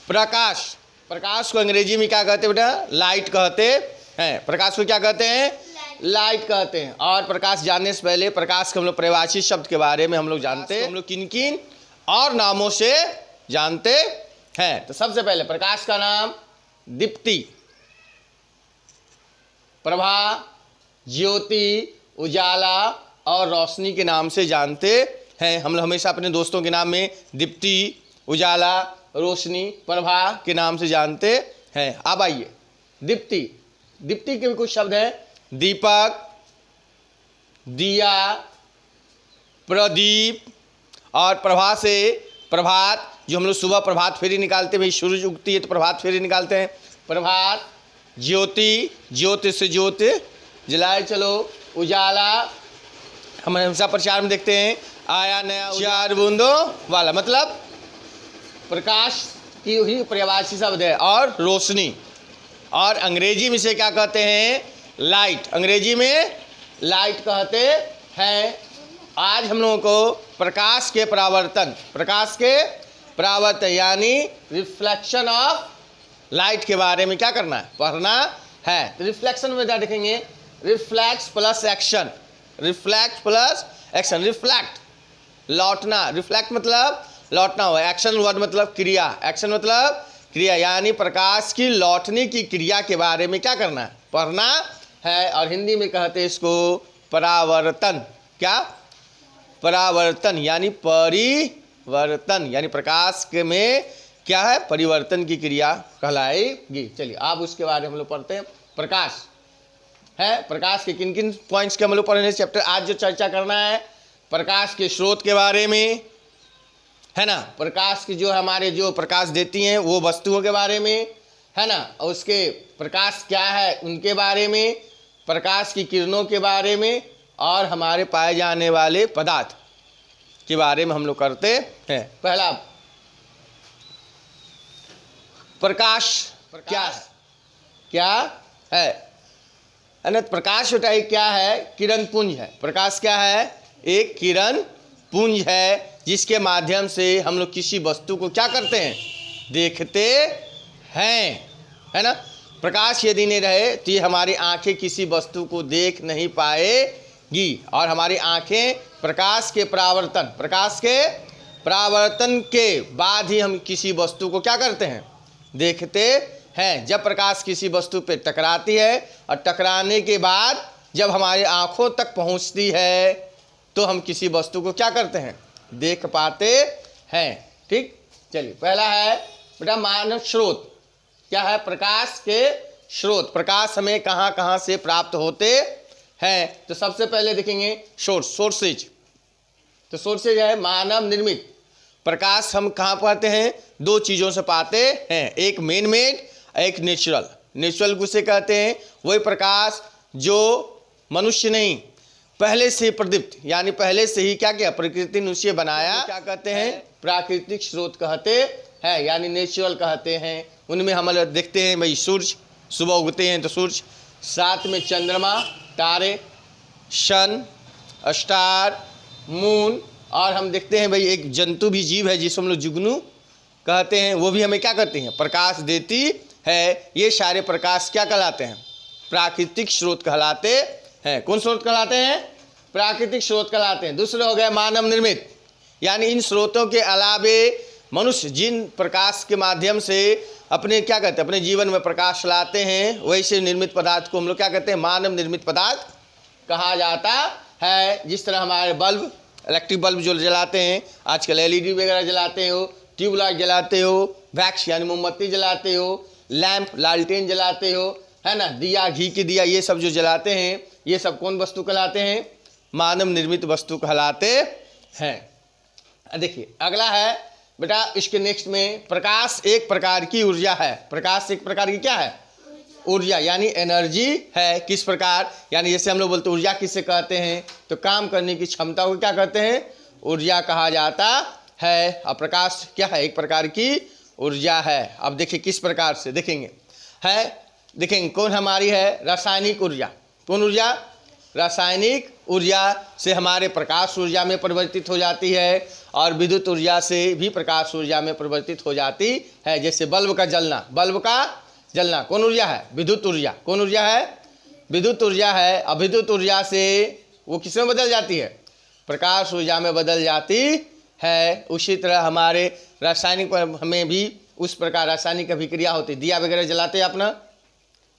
प्रकाश। प्रकाश को अंग्रेजी में क्या कहते हैं बेटा? लाइट कहते हैं। प्रकाश को क्या कहते हैं? लाइट कहते हैं। और प्रकाश जानने से पहले प्रकाश के हम लोग परिभाषित शब्द के बारे में हम लोग जानते हैं। हम लोग किन किन और नामों से जानते हैं? तो सबसे पहले प्रकाश का नाम दीप्ति, प्रभा, ज्योति, उजाला और रोशनी के नाम से जानते हैं। हम लोग हमेशा अपने दोस्तों के नाम में दीप्ति, उजाला, रोशनी, प्रभा के नाम से जानते हैं। अब आइए दीप्ति। दीप्ति के भी कुछ शब्द हैं। दीपक, दिया, प्रदीप और प्रभा से प्रभात, जो हम लोग सुबह प्रभात फेरी निकालते हैं, भाई सूरज उगती है तो प्रभात फेरी निकालते हैं, प्रभात। ज्योति, ज्योति से ज्योति जलाए चलो। उजाला, हम हमेशा प्रचार में देखते हैं आया नया 4 बूंदों वाला, मतलब प्रकाश की ही परिभाषित शब्द है। और रोशनी, और अंग्रेजी में से क्या कहते हैं? लाइट। अंग्रेजी में लाइट कहते हैं। आज हम लोगों को प्रकाश के परावर्तन, प्रकाश के परावर्तन यानी रिफ्लेक्शन ऑफ लाइट के बारे में क्या करना है? पढ़ना है। तो रिफ्लेक्शन में क्या देखेंगे? Reflex plus action, reflect plus action. Reflect लौटना, रिफ्लेक्ट मतलब लौटना हुआ। एक्शन वर्ड मतलब क्रिया, एक्शन मतलब क्रिया, यानी प्रकाश की लौटने की क्रिया के बारे में क्या करना है? पढ़ना है। और हिंदी में कहते हैं इसको परावर्तन। क्या? परावर्तन यानी परिवर्तन, यानी प्रकाश के में क्या है? परिवर्तन की क्रिया कहलाएगी। चलिए आप उसके बारे में हम लोग पढ़ते हैं। प्रकाश है, प्रकाश के किन किन पॉइंट्स के हम लोग पढ़ने चैप्टर आज जो चर्चा करना है, प्रकाश के स्रोत के बारे में है ना, प्रकाश की जो हमारे जो प्रकाश देती हैं वो वस्तुओं के बारे में है ना, और उसके प्रकाश क्या है उनके बारे में, प्रकाश की किरणों के बारे में, और हमारे पाए जाने वाले पदार्थ के बारे में हम लोग करते हैं। पहला प्रकाश क्या है ना? प्रकाश बेटा क्या है? किरण पुंज है। प्रकाश क्या है? एक किरण पुंज है जिसके माध्यम से हम लोग किसी वस्तु को क्या करते हैं? देखते हैं, है ना। प्रकाश यदि नहीं रहे तो ये हमारी आंखें किसी वस्तु को देख नहीं पाएगी, और हमारी आंखें प्रकाश के परावर्तन के बाद ही हम किसी वस्तु को क्या करते हैं? देखते हैं। जब प्रकाश किसी वस्तु पे टकराती है और टकराने के बाद जब हमारी आंखों तक पहुंचती है तो हम किसी वस्तु को क्या करते हैं? देख पाते हैं। ठीक, चलिए पहला है बेटा मानव स्रोत। क्या है? प्रकाश के स्रोत। प्रकाश हमें कहाँ कहाँ से प्राप्त होते हैं? तो सबसे पहले देखेंगे सोर्सेज। तो सोर्सेज है मानव निर्मित। प्रकाश हम कहाँ पाते हैं? 2 चीज़ों से पाते हैं, एक मैन मेड, एक नेचुरल। नेचुरल किसे कहते हैं? वही प्रकाश जो मनुष्य नहीं, पहले से प्रदीप्त, यानी पहले से ही क्या किया? प्रकृति ने उसे बनाया। क्या कहते हैं? प्राकृतिक स्रोत कहते हैं, यानी नेचुरल कहते हैं। उनमें हम देखते हैं भाई सूर्य, सुबह उगते हैं तो सूर्य, साथ में चंद्रमा, तारे, सन, स्टार, मून, और हम देखते हैं भाई एक जंतु भी जीव है जिसे हम लोग जुगनू कहते हैं, वो भी हमें क्या करते हैं? प्रकाश देती है। ये सारे प्रकाश क्या कहलाते हैं? प्राकृतिक स्रोत कहलाते हैं। कौन स्रोत कहलाते हैं? प्राकृतिक स्रोत कहलाते हैं। दूसरे हो गए मानव निर्मित, यानी इन स्रोतों के अलावे मनुष्य जिन प्रकाश के माध्यम से अपने क्या कहते हैं? अपने जीवन में प्रकाश लाते हैं, वैसे निर्मित पदार्थ को हम लोग क्या कहते हैं? मानव निर्मित पदार्थ कहा जाता है। जिस तरह हमारे बल्ब, इलेक्ट्रिक बल्ब जो जलाते हैं आजकल, LED वगैरह जलाते हो, ट्यूबलाइट जलाते हो, वैक्स यानी मोमबत्ती जलाते हो, लैंप लालटेन जलाते हो, है ना, दिया, घी के दिया, ये सब जो जलाते हैं ये सब कौन वस्तु कहलाते हैं? मानव निर्मित वस्तु कहलाते हैं। देखिए अगला है बेटा, इसके नेक्स्ट में प्रकाश एक प्रकार की ऊर्जा है। प्रकाश एक प्रकार की क्या है? ऊर्जा, यानी एनर्जी है। किस प्रकार? यानी जैसे हम लोग बोलते हैं ऊर्जा किसे कहते हैं? तो काम करने की क्षमता को क्या कहते हैं? ऊर्जा कहा जाता है। और प्रकाश क्या है? एक प्रकार की ऊर्जा है। अब देखिए किस प्रकार से देखेंगे, है देखेंगे कौन हमारी है? रासायनिक ऊर्जा। कौन ऊर्जा? रासायनिक ऊर्जा से हमारे प्रकाश ऊर्जा में परिवर्तित हो जाती है और विद्युत ऊर्जा से भी प्रकाश ऊर्जा में परिवर्तित हो जाती है। जैसे बल्ब का जलना कौन ऊर्जा है? विद्युत ऊर्जा। कौन ऊर्जा है? विद्युत ऊर्जा है। अब विद्युत ऊर्जा से वो किस में बदल जाती है? प्रकाश ऊर्जा में बदल जाती है। उसी तरह हमारे रासायनिक हमें भी उस प्रकार रासायनिक अभिक्रिया होती है। दिया वगैरह जलाते हैं, अपना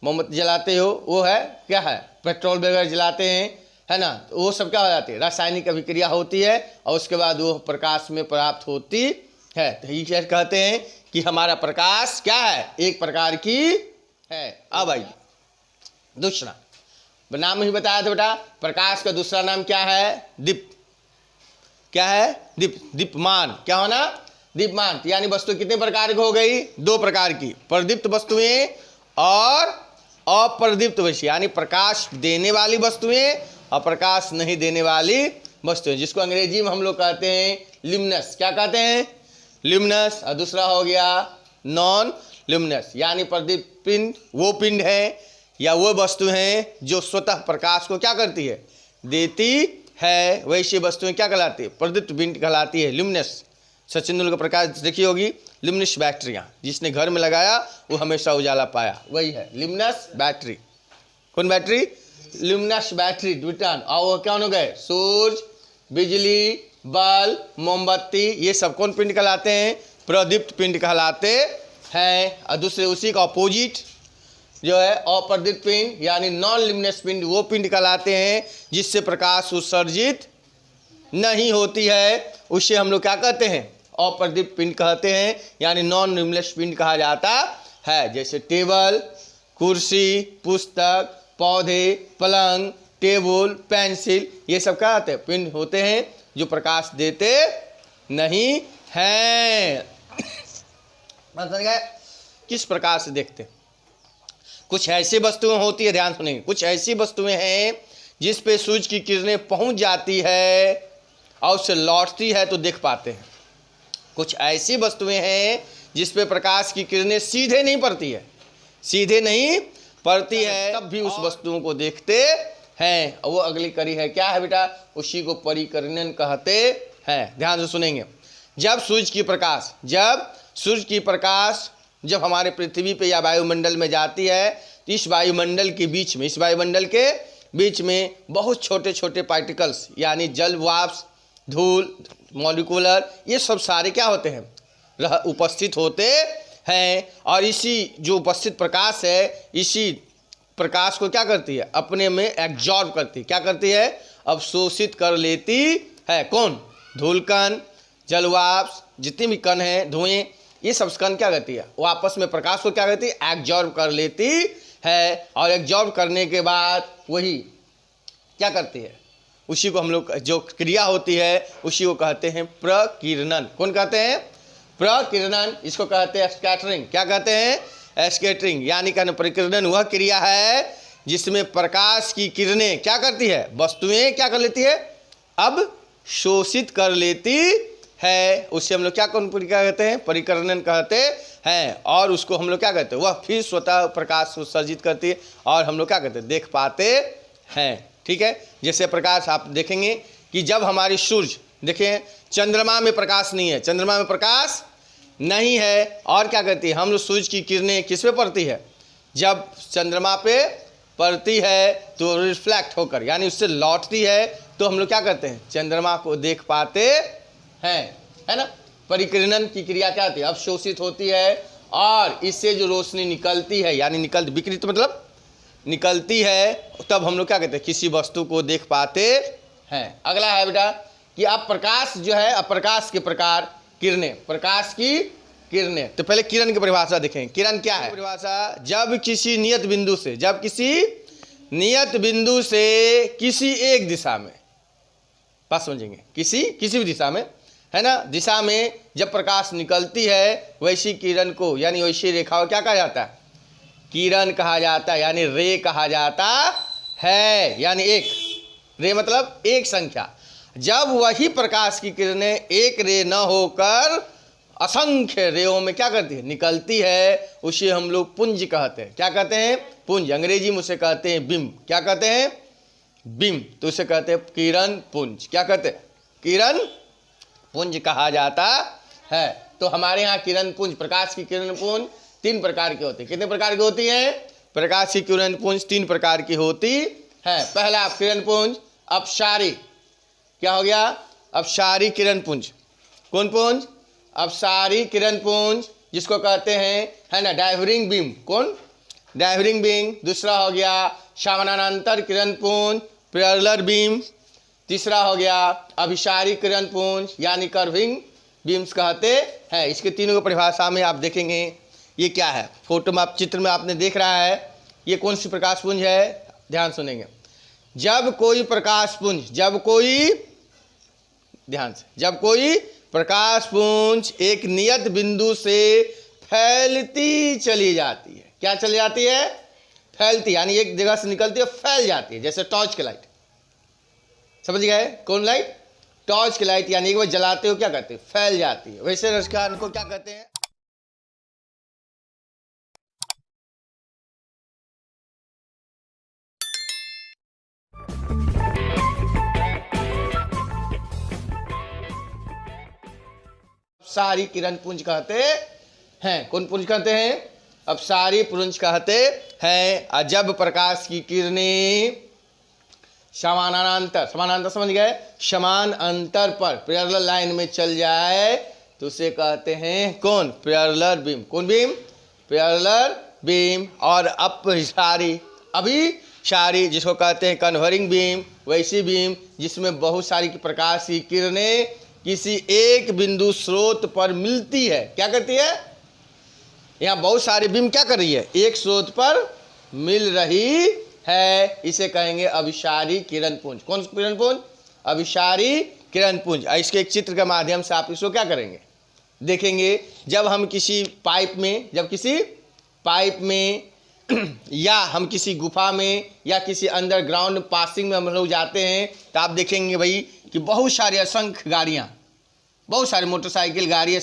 मोमबत्ती जलाते हो, वो है क्या है? पेट्रोल वगैरह जलाते हैं, है ना, तो वो सब क्या हो जाती है? रासायनिक अभिक्रिया होती है और उसके बाद वो प्रकाश में प्राप्त होती है। तो ये क्या कहते हैं कि हमारा प्रकाश क्या है? एक प्रकार की है। अब आइए दूसरा, नाम ही बताया था बेटा, प्रकाश का दूसरा नाम क्या है? दीप्त। क्या है? दीप्यमान। क्या होना? दीप्यमान। यानी वस्तु कितने प्रकार की हो गई? दो प्रकार की, प्रदीप्त वस्तुएं और अप्रदीप्त वस्तु, यानी प्रकाश देने वाली वस्तुएं और प्रकाश नहीं देने वाली वस्तुएं, जिसको अंग्रेजी में हम लोग कहते हैं ल्यूमिनस। क्या कहते हैं? ल्यूमिनस। और दूसरा हो गया नॉन ल्यूमिनस, यानी प्रदीप्त पिंड वो पिंड है या वो वस्तु हैं जो स्वतः प्रकाश को क्या करती है? देती है। वैसी वस्तुएं क्या कहलाती है? प्रदीप्त पिंड कहलाती है, ल्यूमिनस। सचिन तेंदुलकर प्रकाश देखी होगी, ल्यूमिनस बैटरियाँ, जिसने घर में लगाया वो हमेशा उजाला पाया, वही है ल्यूमिनस बैटरी। कौन बैटरी? Luminous battery Newton. और वो क्या हो गए? सूर्य, बिजली, बल्ब, मोमबत्ती, ये सब कौन पिंड कहलाते हैं? प्रदीप्त पिंड कहलाते हैं। और दूसरे उसी का अपोजिट जो है अप्रदीप्त पिंड यानी नॉन ल्यूमिनस पिंड, वो पिंड कहलाते हैं जिससे प्रकाश उत्सर्जित नहीं होती है। उसे हम लोग क्या कहते हैं? अप्रदीप्त पिंड कहते हैं, यानी नॉन ल्यूमिनस पिंड कहा जाता है। जैसे टेबल, कुर्सी, पुस्तक, पौधे, पलंग, टेबल, पेंसिल, ये सब क्या होते हैं? पिंड होते हैं जो प्रकाश देते नहीं हैं। समझ गए? किस प्रकार से देखते हैं? कुछ ऐसी वस्तुएं होती है, ध्यान सुनेंगे, कुछ ऐसी वस्तुएं हैं जिस पे सूरज की किरणें पहुंच जाती है और उससे लौटती है तो देख पाते हैं। कुछ ऐसी वस्तुएं हैं जिस पे प्रकाश की किरणें सीधे नहीं पड़ती है, तब भी उस वस्तुओं को देखते हैं। और वो अगली कड़ी है, क्या है बेटा? उसी को परिकिरणन कहते हैं। ध्यान से सुनेंगे। जब सूरज की प्रकाश जब हमारे पृथ्वी पे या वायुमंडल में जाती है तो इस वायुमंडल के बीच में बहुत छोटे छोटे पार्टिकल्स यानी जल वाष्प, धूल, मॉलिक्यूलर, ये सब सारे क्या होते हैं? उपस्थित होते हैं। और इसी जो उपस्थित प्रकाश है, इसी प्रकाश को क्या करती है? अपने में एब्जॉर्ब करती है। क्या करती है? अवशोषित कर लेती है। कौन? धूल कण, जल वाष्प, जितने भी कण हैं, धुएं, ये सब कण क्या करती है? वो आपस में प्रकाश को क्या करती है? एब्जॉर्ब कर लेती है। और एब्जॉर्ब करने के बाद वही क्या करती है? उसी को हम लोग जो क्रिया होती है उसी को कहते हैं प्रकीर्णन। कौन कहते हैं? प्रकीर्णन। इसको कहते हैं स्कैटरिंग। क्या कहते हैं? स्कैटरिंग। यानी कहना परिकीर्णन वह क्रिया है जिसमें प्रकाश की किरणें क्या करती है? वस्तुएं क्या कर लेती है? अब शोषित कर लेती है। उससे हम लोग क्या कहते हैं? परिकीर्णन कहते हैं। और उसको हम लोग क्या कहते हैं? वह फिर स्वतः प्रकाश उत्सर्जित करती है और हम लोग क्या कहते हैं? देख पाते हैं। ठीक है। जैसे प्रकाश आप देखेंगे कि जब हमारी सूर्य, देखें चंद्रमा में प्रकाश नहीं है, चंद्रमा में प्रकाश नहीं है, और क्या करती है? हम लोग सूर्य की किरणें किस पे पड़ती है? जब चंद्रमा पे पड़ती है तो रिफ्लेक्ट होकर यानी उससे लौटती है तो हम लोग क्या करते हैं? चंद्रमा को देख पाते हैं, है ना। परिकिरणन की क्रिया क्या होती है? अवशोषित होती है और इससे जो रोशनी निकलती है यानी विकिरित मतलब निकलती है, तब हम लोग क्या कहते हैं? किसी वस्तु को देख पाते हैं। अगला है बेटा कि अब प्रकाश जो है, अब प्रकाश के प्रकार, किरणें, प्रकाश की किरणें। तो पहले किरण की परिभाषा देखें। किरण क्या है? परिभाषा, जब किसी नियत बिंदु से किसी एक दिशा में, बात समझेंगे, किसी भी दिशा में, है ना, दिशा में जब प्रकाश निकलती है वैसी किरण को यानी वैसी रेखा को क्या कहा जाता है? किरण कहा जाता है, यानी रे कहा जाता है। यानी एक रे मतलब एक संख्या। जब वही प्रकाश की किरणें एक रे न होकर असंख्य रेओं में क्या करती है? निकलती है, उसे हम लोग पुंज कहते हैं। क्या कहते हैं? पुंज। अंग्रेजी में उसे कहते हैं बिंब। क्या कहते हैं? बीम, तो उसे कहते हैं किरण पुंज। क्या कहते हैं? किरण पुंज कहा जाता है। तो हमारे यहाँ किरण पुंज, प्रकाश की किरण पुंज 3 प्रकार की होती है। कितने प्रकार की होती है? प्रकाश की किरण पुंज 3 प्रकार की होती है। पहला किरण पुंज अपसारी। क्या हो गया? अपसारी किरण पुंज। कौन पुंज? अपसारी किरण पुंज, जिसको कहते हैं, है ना, डाइवरिंग बीम। कौन? डाइवरिंग बीम। दूसरा हो गया समानांतर किरण पुंज, पैरेलल बीम। तीसरा हो गया अभिसारी किरण पुंज, यानी कर्विंग बीम्स कहते हैं। इसके तीनों की परिभाषा में आप देखेंगे ये क्या है। फोटो में आप, चित्र में आपने देख रहा है, ये कौन सी प्रकाश पुंज है? ध्यान सुनेंगे। जब कोई प्रकाश पुंज, जब कोई, ध्यान से, जब कोई प्रकाश पुंज एक नियत बिंदु से फैलती चली जाती है। क्या चली जाती है? फैलती, यानी एक जगह से निकलती है, फैल जाती है। जैसे टॉर्च की लाइट, समझ गए? कौन लाइट? टॉर्च की लाइट, यानी एक बार जलाते हो क्या कहते हैं? फैल जाती है। वैसे रसायन को क्या कहते हैं? सारी किरण पुंज कहते हैं। कौन पुंज कहते हैं? अब सारी पुंज कहते हैं। जब प्रकाश की किरणें समानांतर, समानांतर समझ गए, समान अंतर पर पैरेलल लाइन में चल जाए तो उसे कहते हैं कौन? Parallel beam. कौन बीम? Parallel beam. और अपसारी, अभिसारी, जिसको कहते हैं कन्वर्जिंग बीम, वैसी बीम जिसमें बहुत सारी प्रकाश की किरणें किसी एक बिंदु स्रोत पर मिलती है। क्या करती है? यहाँ बहुत सारी बीम क्या कर रही है? एक स्रोत पर मिल रही है, इसे कहेंगे अभिसारी किरण पुंज। कौन किरण पुंज? अभिसारी किरण पुंज। इसके एक चित्र के माध्यम से आप इसको क्या करेंगे? देखेंगे। जब हम किसी पाइप में, जब किसी पाइप में या हम किसी गुफा में या किसी अंडरग्राउंड पासिंग में हम लोग जाते हैं तो आप देखेंगे भाई कि बहुत सारे असंख्य गाड़ियाँ, बहुत सारे मोटरसाइकिल, गाड़ियाँ,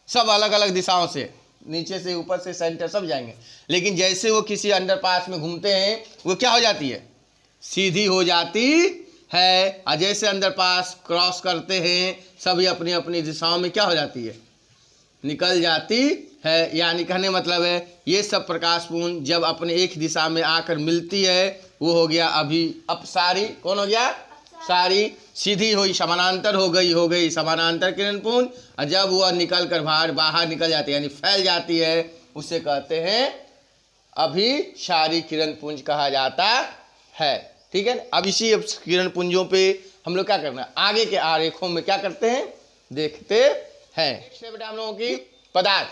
सब अलग अलग दिशाओं से, नीचे से ऊपर से सेंटर सब जाएंगे। लेकिन जैसे वो किसी अंडरपास में घूमते हैं वो क्या हो जाती है? सीधी हो जाती है। और जैसे अंडरपास क्रॉस करते हैं सभी अपनी अपनी दिशाओं में क्या हो जाती है? निकल जाती है। यानी कहने मतलब है ये सब प्रकाश पुंज जब अपने एक दिशा में आकर मिलती है वो हो गया अपसारी। कौन हो गया? सारी। सीधी हुई, समानांतर हो गई समानांतर किरण पुंज। और जब वह निकल कर बाहर निकल जाती है, यानी फैल जाती है, उसे कहते हैं अभिसारी किरण पुंज कहा जाता है। ठीक है। अब इसी किरण पुंजों पे हम लोग क्या करना है? आगे के आरेखों में क्या करते हैं? देखते हैं। बेटा हम लोगों की पदार्थ,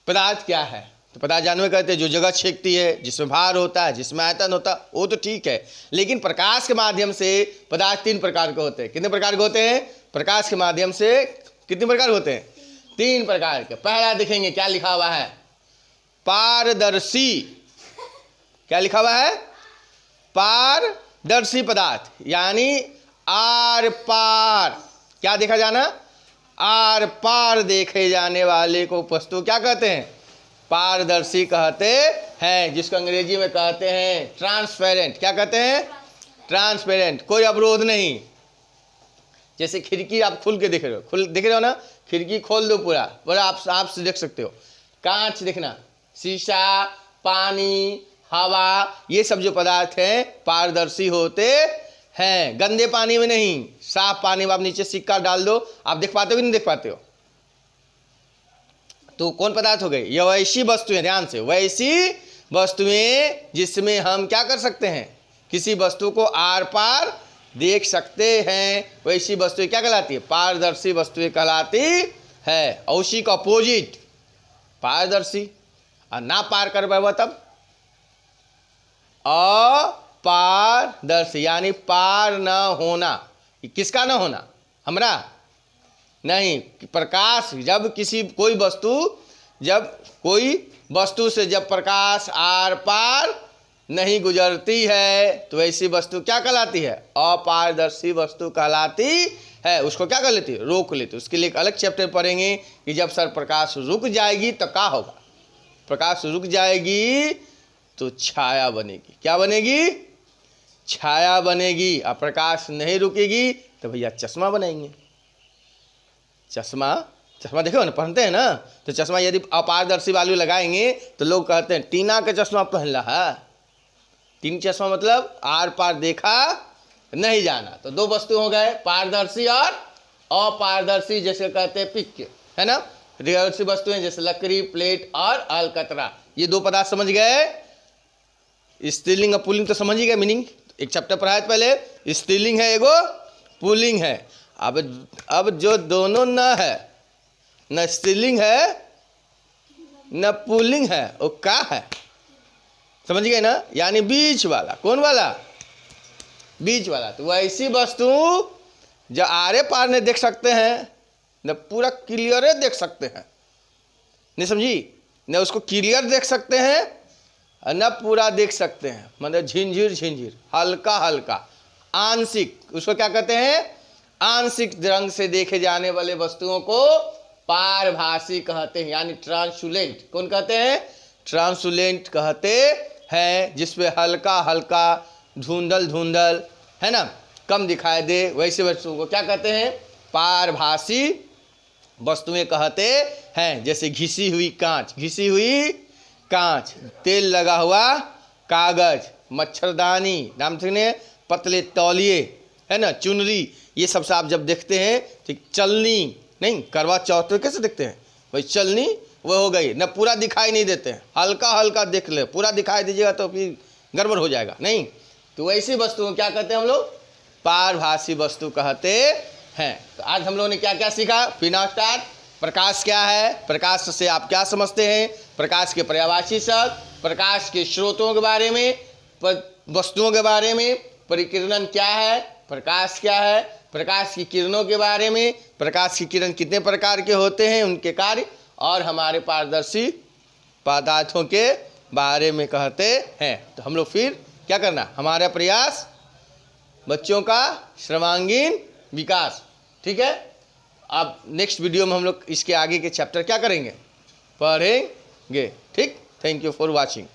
पदार्थ क्या है? तो पदार्थ जानवर कहते हैं जो जगह छेकती है, जिसमें भार होता है, जिसमें आयतन होता है, वो तो ठीक है। लेकिन प्रकाश के माध्यम से पदार्थ 3 प्रकार के होते हैं। कितने प्रकार के होते हैं? प्रकाश के माध्यम से कितने प्रकार होते हैं? 3 प्रकार के। पहला देखेंगे क्या लिखा हुआ है? पारदर्शी। क्या लिखा हुआ है? पारदर्शी पदार्थ, यानी आर पार क्या देखा जाना? आर पार देखे जाने वाले को वस्तु क्या कहते हैं? पारदर्शी कहते हैं, जिसको अंग्रेजी में कहते हैं ट्रांसपेरेंट। क्या कहते हैं? ट्रांसपेरेंट। कोई अवरोध नहीं। जैसे खिड़की आप खुल के देख रहे हो ना, खिड़की खोल दो पूरा आप देख सकते हो। कांच देखना, शीशा, पानी, हवा, ये सब जो पदार्थ हैं पारदर्शी होते हैं। गंदे पानी में नहीं, साफ पानी में आप नीचे सिक्का डाल दो, आप देख पाते हो कि नहीं देख पाते हो? तो कौन पदार्थ हो गई? ये वैसी वस्तुएं, ध्यान से, वैसी वस्तुएं जिसमें हम क्या कर सकते हैं? किसी वस्तु को आर पार देख सकते हैं, वैसी वस्तुएं क्या कहलाती है? पारदर्शी वस्तुएं कहलाती है। और उसी का अपोजिट पारदर्शी, और ना पार कर पाए तब अपारदर्शी, यानी पार न होना। किसका न होना? हमरा नहीं। प्रकाश जब कोई वस्तु से जब प्रकाश आर पार नहीं गुजरती है तो ऐसी वस्तु क्या कहलाती है? अपारदर्शी वस्तु कहलाती है। उसको क्या कर लेती है? रोक लेती है। उसके लिए एक अलग चैप्टर पढ़ेंगे कि जब सर प्रकाश रुक जाएगी तो क्या होगा? प्रकाश रुक जाएगी तो छाया बनेगी। क्या बनेगी? छाया बनेगी। और प्रकाश नहीं रुकेगी तो भैया चश्मा बनाएंगे। चश्मा देखो ना, पहनते हैं ना, तो चश्मा यदि अपारदर्शी वाले लगाएंगे तो लोग कहते हैं टीना का चश्मा पहन रहा है। तीन चश्मा मतलब आर पार देखा नहीं जाना। तो दो वस्तु हो गए, पारदर्शी और अपारदर्शी, जैसे कहते हैं पिक, है ना। रियलसी वस्तुएं जैसे लकड़ी, प्लेट और अलकतरा, ये दो पदार्थ समझ गए। स्त्रीलिंग और पुल्लिंग तो समझ ही गए मीनिंग, एक चैप्टर पढ़ाया पहले। स्त्रीलिंग है, एगो पुल्लिंग है। अब जो दोनों न है, न स्त्रीलिंग है न पुल्लिंग है, वो क्या है? समझ गए ना, यानी बीच वाला। कौन वाला? बीच वाला। तो वैसी वस्तु जो आरे पार नहीं देख सकते हैं, न पूरा क्लियर देख सकते हैं, नहीं समझी, न उसको क्लियर देख सकते हैं न पूरा देख सकते हैं, मतलब झिंझिर झिंझिर, हल्का हल्का, आंशिक, उसको क्या कहते हैं? आंशिक रंग से देखे जाने वाले वस्तुओं को पारभासी कहते हैं, यानी ट्रांसुलेंट। कौन कहते हैं? ट्रांसुलेंट कहते हैं, जिसमें हल्का हल्का, धुंधल धुंधल, है ना, कम दिखाई दे, वैसे वस्तुओं को क्या कहते हैं? पारभासी वस्तुएं कहते हैं। जैसे घिसी हुई कांच, घिसी हुई कांच, तेल लगा हुआ कागज, मच्छरदानी, नाम सुने, पतले तौलिए, है ना, चुनरी, ये सब से आप जब देखते हैं, ठीक, चलनी नहीं, करवा चौथ तो कैसे देखते हैं, भाई चलनी वो हो गई न, पूरा दिखाई नहीं देते हैं, हल्का हल्का देख ले, पूरा दिखाई दीजिएगा तो फिर गड़बड़ हो जाएगा, नहीं। तो वैसी वस्तु क्या कहते हैं हम लोग? पारभासी वस्तु कहते हैं। तो आज हम लोगों ने क्या क्या सीखा? बिना स्टार्ट, प्रकाश क्या है, प्रकाश से आप क्या समझते हैं, प्रकाश के पर्यायवाची शब्द, प्रकाश के स्रोतों के बारे में, वस्तुओं के बारे में, परिकिरणन क्या है, प्रकाश क्या है, प्रकाश की किरणों के बारे में, प्रकाश की किरण कितने प्रकार के होते हैं, उनके कार्य, और हमारे पारदर्शी पदार्थों के बारे में कहते हैं। तो हम लोग फिर क्या करना, हमारा प्रयास बच्चों का सर्वांगीण विकास, ठीक है। अब नेक्स्ट वीडियो में हम लोग इसके आगे के चैप्टर क्या करेंगे, पढ़ेंगे, ठीक। Thank you for watching.